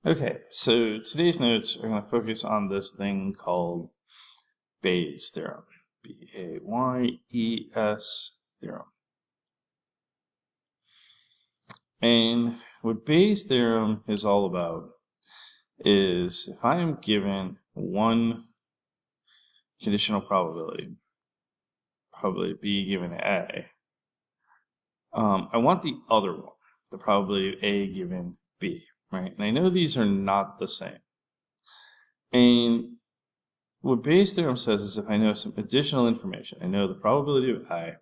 Okay, so today's notes are going to focus on this thing called Bayes' theorem. B-A-Y-E-S theorem. And what Bayes' theorem is all about is if I am given one conditional probability B given A, I want the other one, the probability of A given B, right? And I know these are not the same. And what Bayes' theorem says is if I know some additional information, I know the probability of A,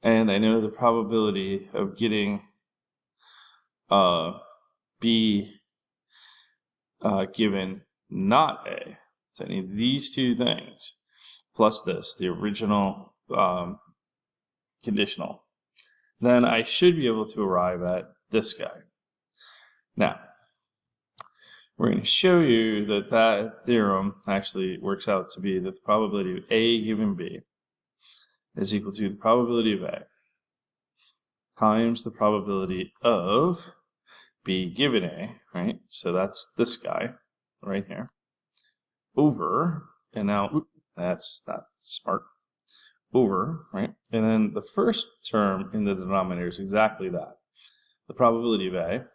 and I know the probability of getting B given not A. So I need these two things, plus this, the original conditional. Then I should be able to arrive at this guy. Now, we're going to show you that that theorem actually works out to be that the probability of A given B is equal to the probability of A times the probability of B given A, right? So that's this guy right here, over, and now, that's not smart, over, right? And then the first term in the denominator is exactly that. The probability of A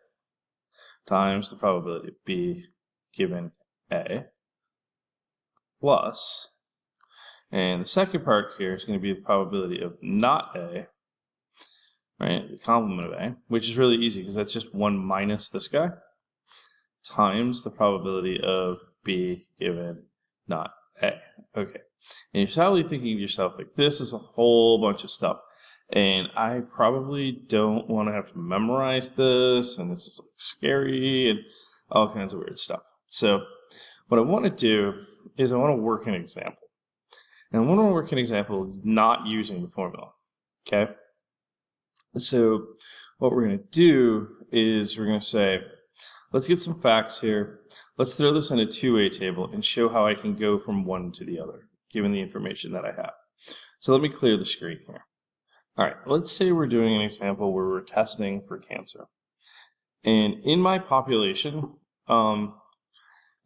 times the probability of B given A plus, and the second part here is going to be the probability of not A, right, the complement of A, which is really easy because that's just 1 minus this guy, times the probability of B given not A. Okay, and you're probably thinking to yourself, like, this is a whole bunch of stuff, and I probably don't want to have to memorize this, and this is like scary, and all kinds of weird stuff. So what I want to do is I want to work an example. And I want to work an example not using the formula, okay? So what we're going to do is we're going to say, let's get some facts here. Let's throw this in a two-way table and show how I can go from one to the other, given the information that I have. So let me clear the screen here. All right, let's say we're doing an example where we're testing for cancer. And in my population,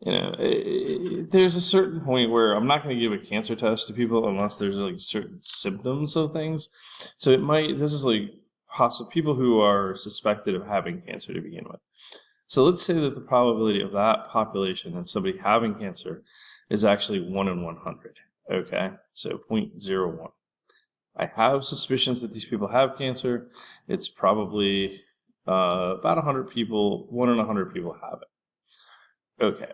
there's a certain point where I'm not going to give a cancer test to people unless there's like certain symptoms of things. So this is like people who are suspected of having cancer to begin with. So let's say that the probability of that population and somebody having cancer is actually 1 in 100. Okay, so 0.01. I have suspicions that these people have cancer. It's probably about 100 people, 1 in 100 people have it. Okay.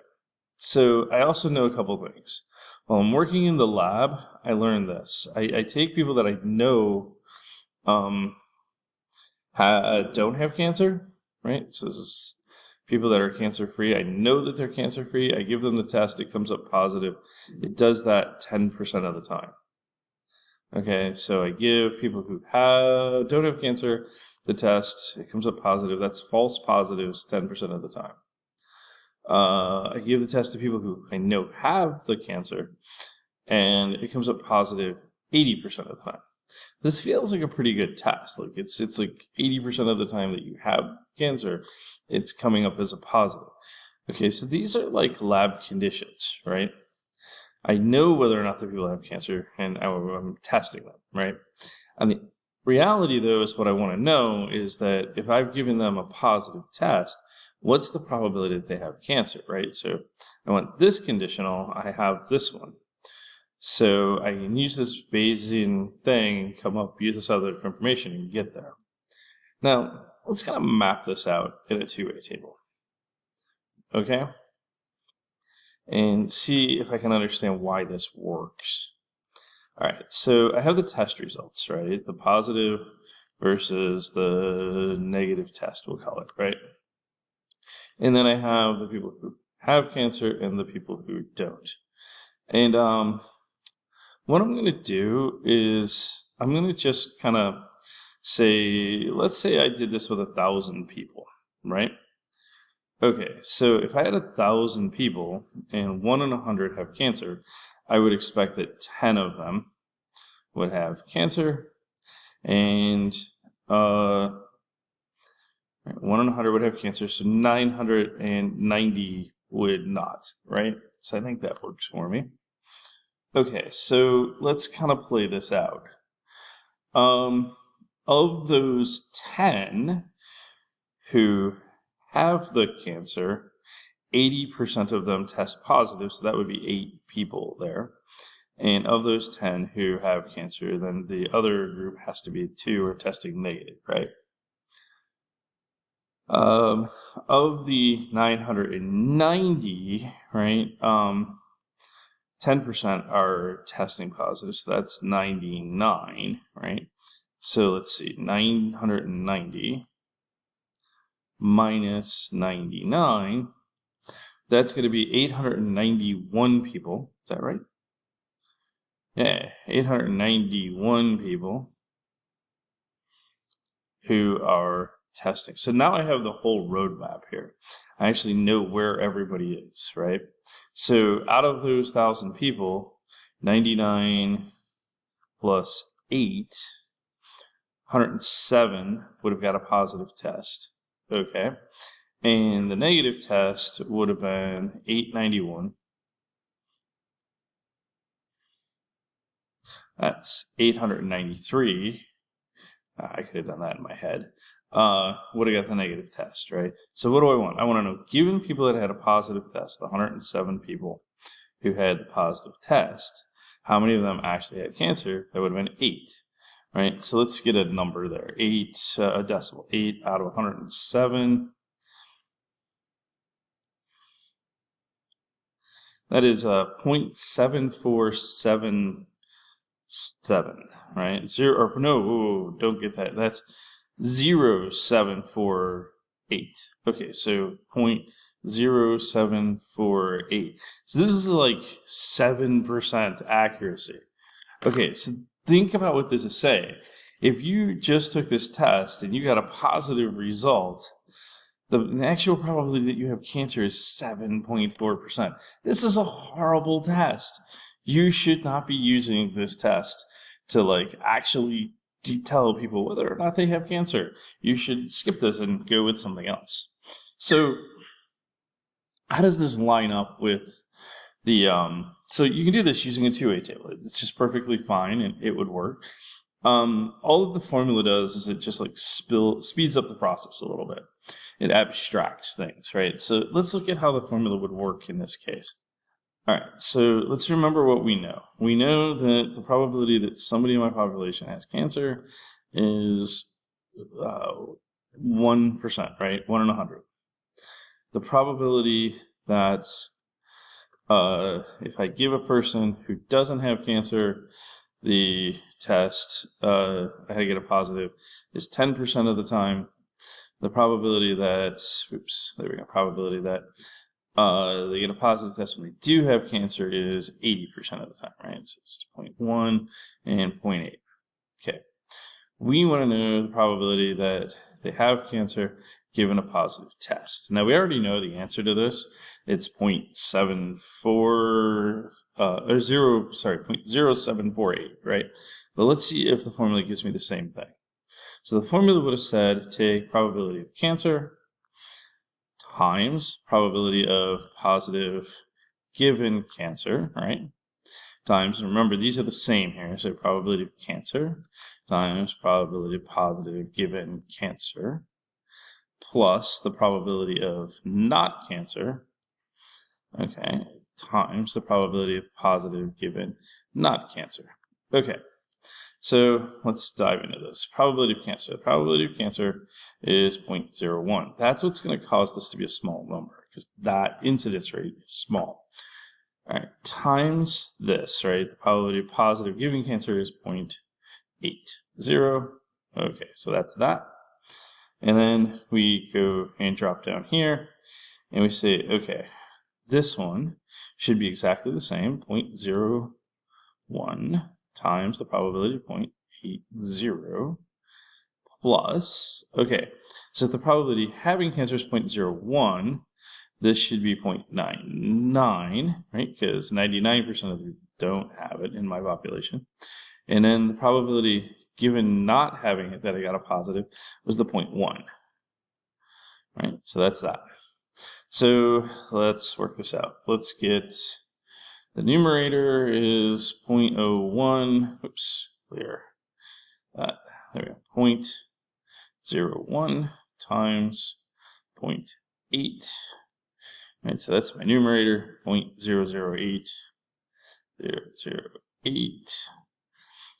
So I also know a couple things. While I'm working in the lab, I learned this. I take people that I know don't have cancer, right? So this is people that are cancer-free. I know that they're cancer-free. I give them the test. It comes up positive. It does that 10% of the time. Okay, so I give people who don't have cancer the test. It comes up positive. That's false positives 10% of the time. I give the test to people who I know have the cancer, and it comes up positive 80% of the time. This feels like a pretty good test. Like it's like 80% of the time that you have cancer, it's coming up as a positive. Okay, so these are like lab conditions, right? I know whether or not the people have cancer, and I'm testing them, right? And the reality, though, is what I want to know is that if I've given them a positive test, what's the probability that they have cancer, right? So I want this conditional, I have this one. So I can use this Bayesian thing and come up, use this other information and get there. Now, let's kind of map this out in a two-way table, okay? And see if I can understand why this works. All right, so I have the test results, right? The positive versus the negative test, we'll call it, right? And then I have the people who have cancer and the people who don't. And what I'm going to do is I'm going to just kind of say, let's say I did this with 1,000 people, right? Okay, so if I had 1,000 people and 1 in 100 have cancer, I would expect that 10 of them would have cancer, and Right? 1 in 100 would have cancer, so 990 would not, right? So I think that works for me. Okay, so let's kind of play this out. Of those 10 who have the cancer, 80% of them test positive, so that would be 8 people there. And of those 10 who have cancer, then the other group has to be 2 who are testing negative, right? Of the 990, right, 10% are testing positive, so that's 99, right? So let's see, 990 minus 99, that's going to be 891 people. Is that right? Yeah, 891 people who are testing. So now I have the whole roadmap here. I actually know where everybody is, right? So out of those 1,000 people, 99 plus 8, 107 would have got a positive test. Okay. And the negative test would have been 891. That's 893. I could have done that in my head. Would have got the negative test, right? So what do I want? I want to know, given people that had a positive test, the 107 people who had the positive test, how many of them actually had cancer? That would have been 8, right? So let's get a number there. 8, a decimal. 8 out of 107. That is 0.7477, right? Don't get that. That's 0.748. Okay, so 0.0748. So this is like 7% accuracy. Okay, so think about what this is saying. If you just took this test and you got a positive result, the actual probability that you have cancer is 7.4%. This is a horrible test. You should not be using this test to actually tell people whether or not they have cancer. You should skip this and go with something else. So how does this line up with the, so you can do this using a two-way table. It's just perfectly fine and it would work. All of the formula does is it just speeds up the process a little bit. It abstracts things, right? So let's look at how the formula would work in this case. All right, so let's remember what we know. We know that the probability that somebody in my population has cancer is 1%, right? 1 in 100. The probability that if I give a person who doesn't have cancer the test, I had to get a positive, is 10% of the time. The probability that, probability that they get a positive test when they do have cancer is 80% of the time, right? So it's 0.1 and 0.8. Okay. We want to know the probability that they have cancer given a positive test. Now, we already know the answer to this. It's 0.0748, right? But let's see if the formula gives me the same thing. So the formula would have said take probability of cancer times probability of positive given cancer, right? Times, remember these are the same here, so probability of cancer times probability of positive given cancer plus the probability of not cancer, okay, times the probability of positive given not cancer. Okay. So let's dive into this. Probability of cancer. The probability of cancer is 0.01. That's what's going to cause this to be a small number because that incidence rate is small. All right, times this, right? The probability of positive giving cancer is 0.80. Okay, so that's that. And then we go and drop down here and we say, okay, this one should be exactly the same, 0.01 times the probability of 0.80 plus, okay, so if the probability of having cancer is 0.01, this should be 0.99, right, because 99% of you don't have it in my population. And then the probability given not having it that I got a positive was the 0.1. right? So that's that. So let's work this out. Let's get the numerator is 0.01. Oops, clear that. There we go. 0.01 times 0.8. Right, so that's my numerator, 0.008. 0.008.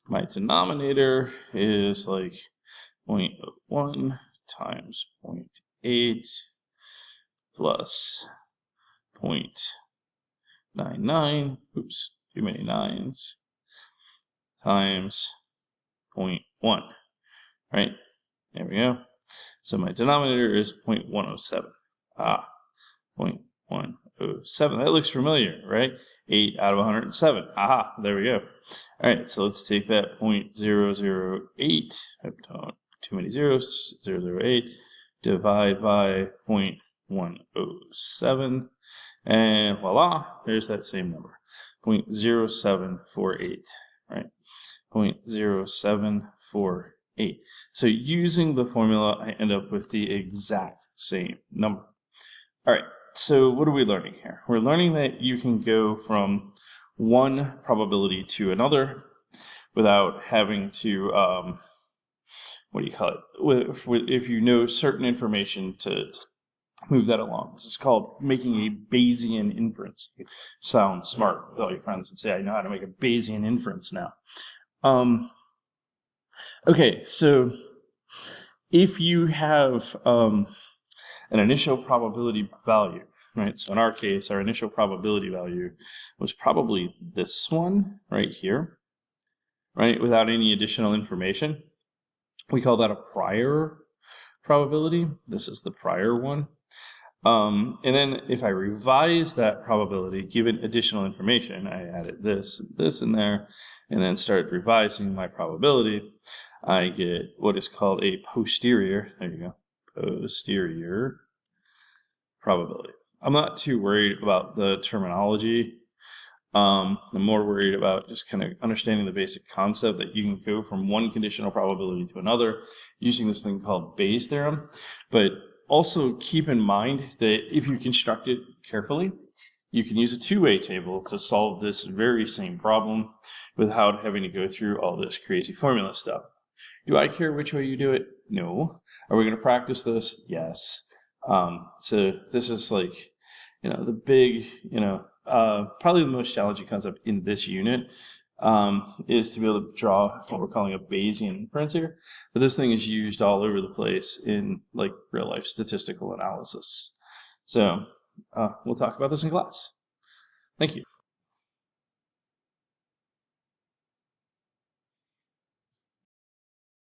My denominator is like 0.01 times 0.8 plus 0.99, oops, too many nines, times 0.1, right? There we go. So my denominator is 0.107. 0.107. That looks familiar, right? 8 out of 107. Aha, there we go. All right, so let's take that 0.008, too many zeros, 0.008, divide by 0.107, and voila, there's that same number, 0.0748, right? 0.0748. So using the formula, I end up with the exact same number. All right, so what are we learning here? We're learning that you can go from one probability to another without having to, what do you call it? If you know certain information to move that along. This is called making a Bayesian inference. You sound smart with all your friends and say, I know how to make a Bayesian inference now. Okay, so if you have an initial probability value, right? So in our case, our initial probability value was probably this one right here, right? Without any additional information. We call that a prior probability. This is the prior one. And then if I revise that probability, given additional information, I added this and this in there, and then started revising my probability, I get what is called a posterior, there you go, posterior probability. I'm not too worried about the terminology. I'm more worried about just kind of understanding the basic concept that you can go from one conditional probability to another using this thing called Bayes' theorem. But also keep in mind that if you construct it carefully, you can use a two-way table to solve this very same problem without having to go through all this crazy formula stuff. Do I care which way you do it? No. Are we going to practice this? Yes. So this is like, the big, probably the most challenging concept in this unit is to be able to draw what we're calling a Bayesian inference here. But this thing is used all over the place in like real life statistical analysis. So we'll talk about this in class. Thank you.